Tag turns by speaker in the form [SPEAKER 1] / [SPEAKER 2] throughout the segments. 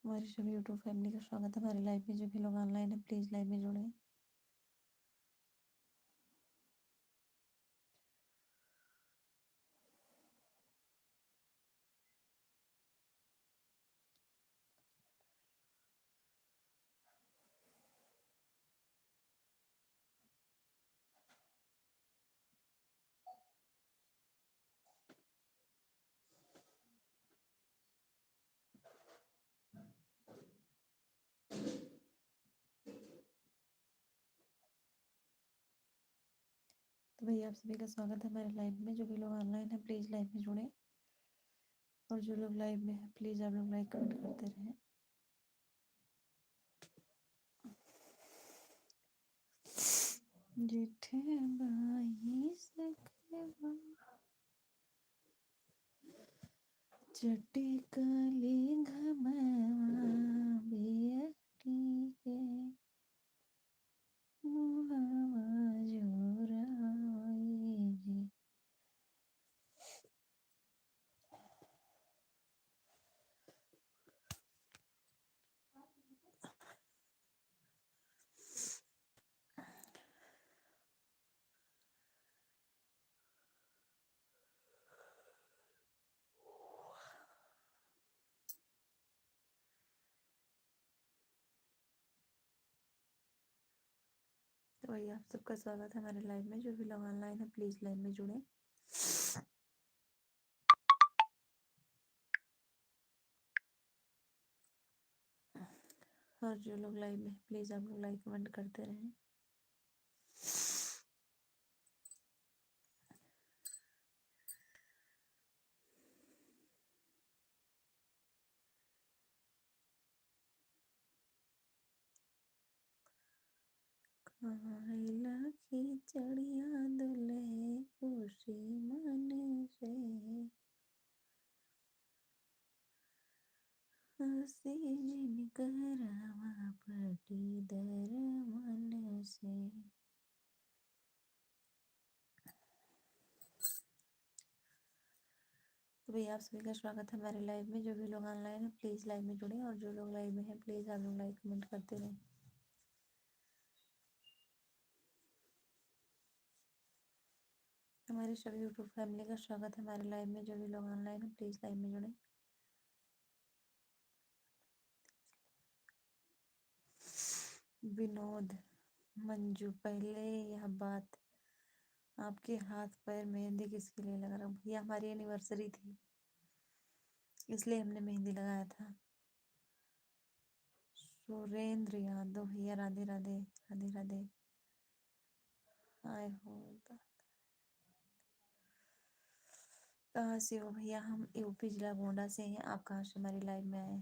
[SPEAKER 1] हमारी सभी YouTube family का स्वागत है हमारी लाइव में। जो भी लोग ऑनलाइन है प्लीज लाइव में जुड़े। तो भैया आप सभी का स्वागत है हमारे लाइव में। जो भी लोग ऑनलाइन है प्लीज लाइव में जुड़े, और जो लोग लाइव में है प्लीज आप लोग लाइक कमेंट करते रहें। जेठे बाई सखवा चटे काली घमवा बेअटी के मुहवा जोराई जी। तो भैया आप सबका स्वागत है हमारे लाइव में। जो भी लोग ऑनलाइन है प्लीज लाइव में जुड़े। और जो लोग लाइव में प्लीज आप लोग लाइक कमेंट करते रहें। खाइला खिचड़िया दुल्हे खुशी मन से हसी जिनकरवा पटीदर मन से। तो भैया आप सभी का स्वागत है हमारे लाइव में। जो भी लोग ऑनलाइन है प्लीज लाइव में जुड़े, और जो लोग लाइव में है प्लीज आप लोग लाइक कमेंट करते रहें। हमारी सभी यूट्यूब फैमिली का स्वागत है हमारे लाइव में। जो भी लोग ऑनलाइन है प्लीज लाइव में जुड़े। विनोद मंजू, पहले यह बात, आपके हाथ पैर मेहंदी किसके लिए लगा रहा हूँ? भैया हमारी एनिवर्सरी थी इसलिए हमने मेहंदी लगाया था। सुरेंद्र यादव, भैया राधे राधे राधे राधे। आए हो कहाँ से हो भैया? हम यूपी जिला गोंडा से हैं। आप कहाँ से हमारी लाइव में आए?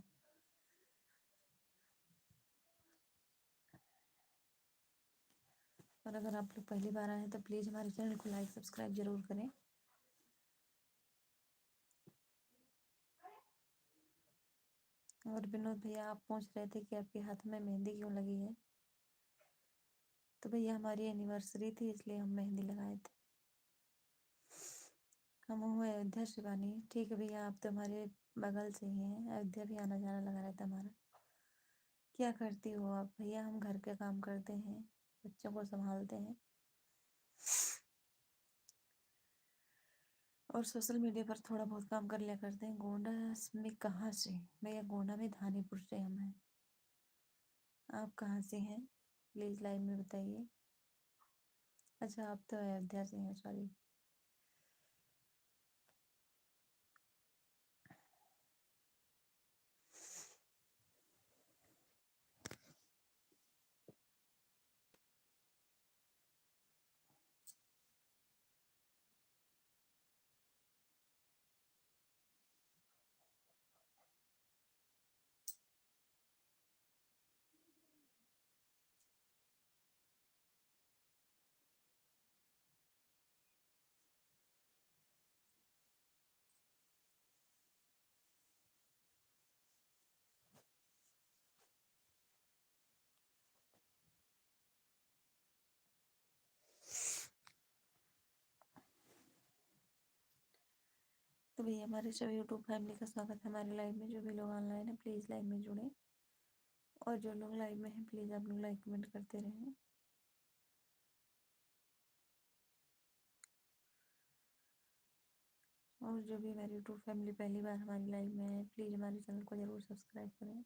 [SPEAKER 1] और अगर आप लोग पहली बार आए हैं तो प्लीज हमारे चैनल को लाइक सब्सक्राइब जरूर करें। और विनोद भैया आप पूछ रहे थे कि आपके हाथ में मेहंदी क्यों लगी है? तो भैया हमारी एनिवर्सरी थी इसलिए हम मेहंदी लगाए थे। हम हुए अयोध्या शिवानी। ठीक है भैया, आप तो हमारे बगल से ही हैं। अयोध्या भी आना जाना लगा रहता हमारा। क्या करती हो आप? भैया हम घर के काम करते हैं, बच्चों को संभालते हैं, और सोशल मीडिया पर थोड़ा बहुत काम कर लिया करते हैं। गोंडा में कहाँ से? भैया गोंडा में धानीपुर से हम हैं। आप कहाँ से हैं प्लीज लाइव में बताइए। अच्छा आप तो अयोध्या से हैं, सॉरी। तो भैया हमारे सभी यूट्यूब फैमिली का स्वागत है हमारे लाइव में। जो भी लोग ऑनलाइन है प्लीज़ लाइव में जुड़े, और जो लोग लाइव में हैं प्लीज़ आप लोग लाइक कमेंट करते रहें। और जो भी हमारी यूट्यूब फैमिली पहली बार हमारी लाइव में है प्लीज़ हमारे चैनल को ज़रूर सब्सक्राइब करें।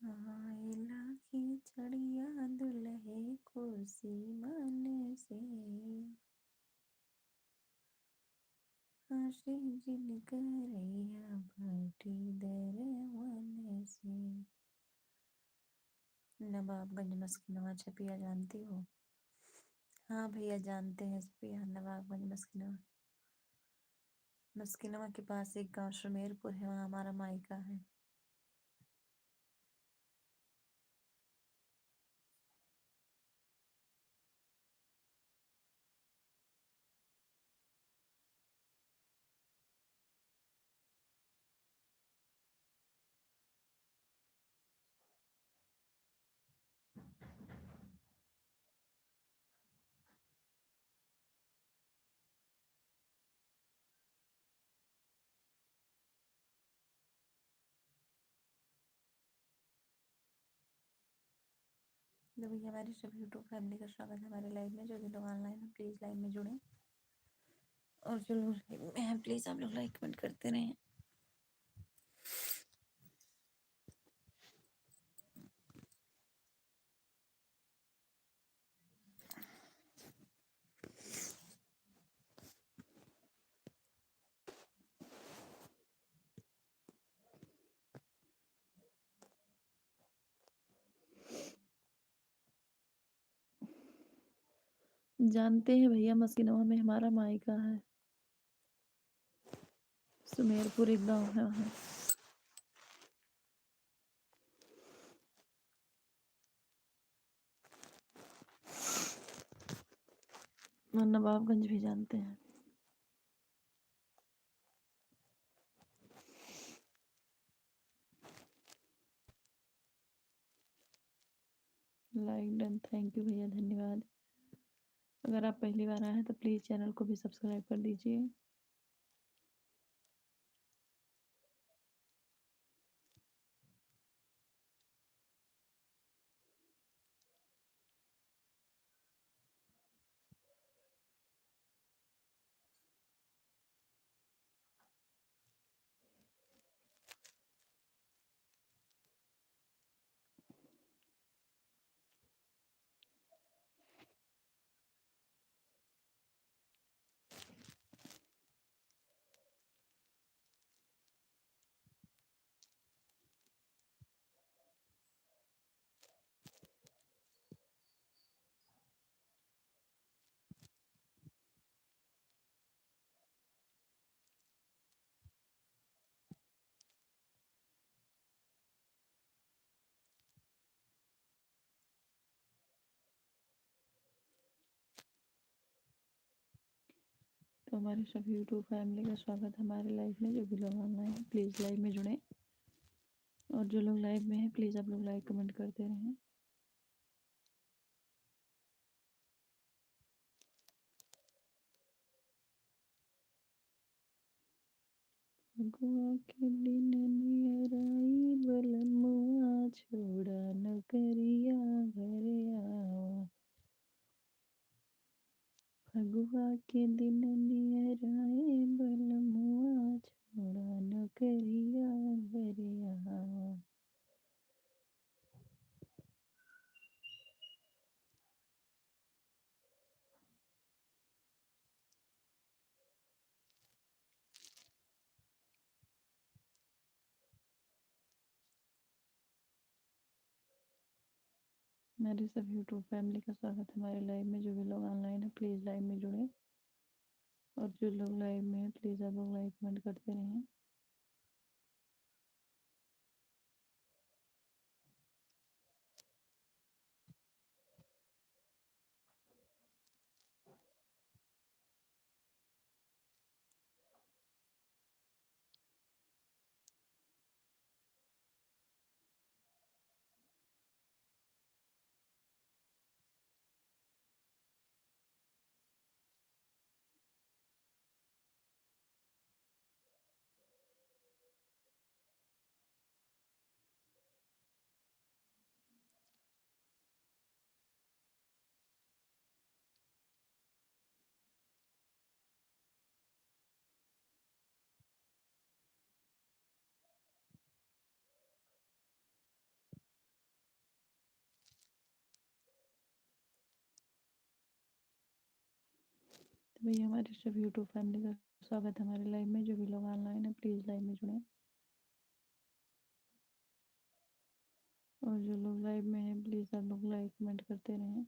[SPEAKER 1] आइला की चढ़िया दुल्हे को सीमन से, आशी जिन करैया भटी दरवन से। नवाबगंज मस्किनवा छपिया जानती हो? हाँ भैया जानते हैं छपिया, नवाबगंज मस्किनवा। मस्किनवा के पास एक गांव सुमेरपुर है, वहाँ हमारा मायका है। तो भैया हमारी सभी यूट्यूब फैमिली का स्वागत है हमारे लाइव में। जो भी लोग ऑनलाइन है प्लीज़ लाइव में जुड़ें, और जो लोग लाइव में हैं प्लीज़ आप लोग लाइक कमेंट करते रहें। जानते हैं भैया, मस्किनवा में हमारा मायका है। सुमेरपुर एक गांव है वहाँ। और नवाबगंज भी जानते हैं। लाइक डन, थैंक यू भैया, धन्यवाद। अगर आप पहली बार आए हैं तो प्लीज़ चैनल को भी सब्सक्राइब कर दीजिए। तो हमारे सभी यूट्यूब फैमिली का स्वागत है हमारे लाइव में। जो भी लोग ऑनलाइन हैं प्लीज़ लाइव में जुड़ें, और जो लोग लाइव में हैं प्लीज़ आप लोग लाइक कमेंट करते रहें। फगुआ के दिन नियराई बलमुआ, छोड़ा नौकरिया घरे आवा। फगुआ के दिन नियराए बलमुआ, छोड़ा नौकरिया घरे आवा। मेरे सभी यूट्यूब फैमिली का स्वागत है हमारे लाइव में। जो भी लोग ऑनलाइन है प्लीज़ लाइव में जुड़ें, और जो लोग लाइव में हैं प्लीज़ आप लोग लाइक कमेंट करते रहें। भैया हमारे सभी यूट्यूब फैमिली का स्वागत है हमारे लाइव में। जो भी लोग ऑनलाइन है प्लीज़ लाइव में जुड़ें, और जो लोग लाइव में हैं प्लीज़ आप लोग लाइक कमेंट करते रहें।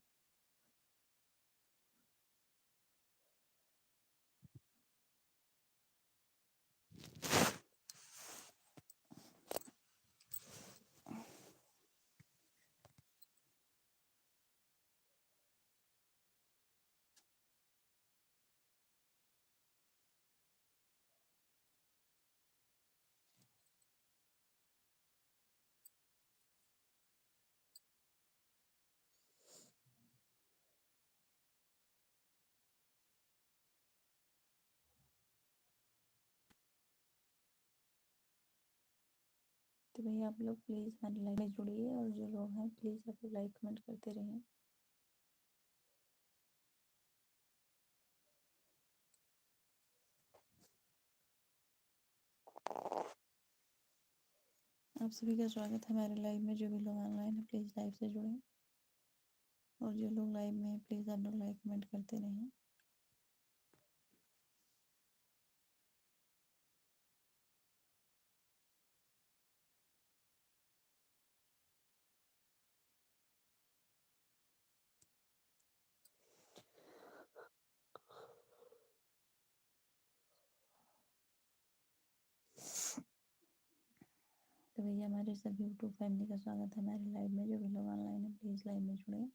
[SPEAKER 1] तो भैया आप लोग प्लीज़ हमारे लाइव में जुड़िए, और जो लोग हैं प्लीज़ आप लोग लाइक कमेंट करते रहें। आप सभी का स्वागत है हमारे लाइव में। जो भी लोग ऑनलाइन है प्लीज़ लाइव से जुड़ें, और जो लोग लाइव में हैं प्लीज़ आप लोग लाइक कमेंट करते रहें। तो भैया हमारे सभी यूट्यूब फैमिली का स्वागत है हमारे लाइव में। जो भी लोग ऑनलाइन है प्लीज़ लाइव में जुड़ें,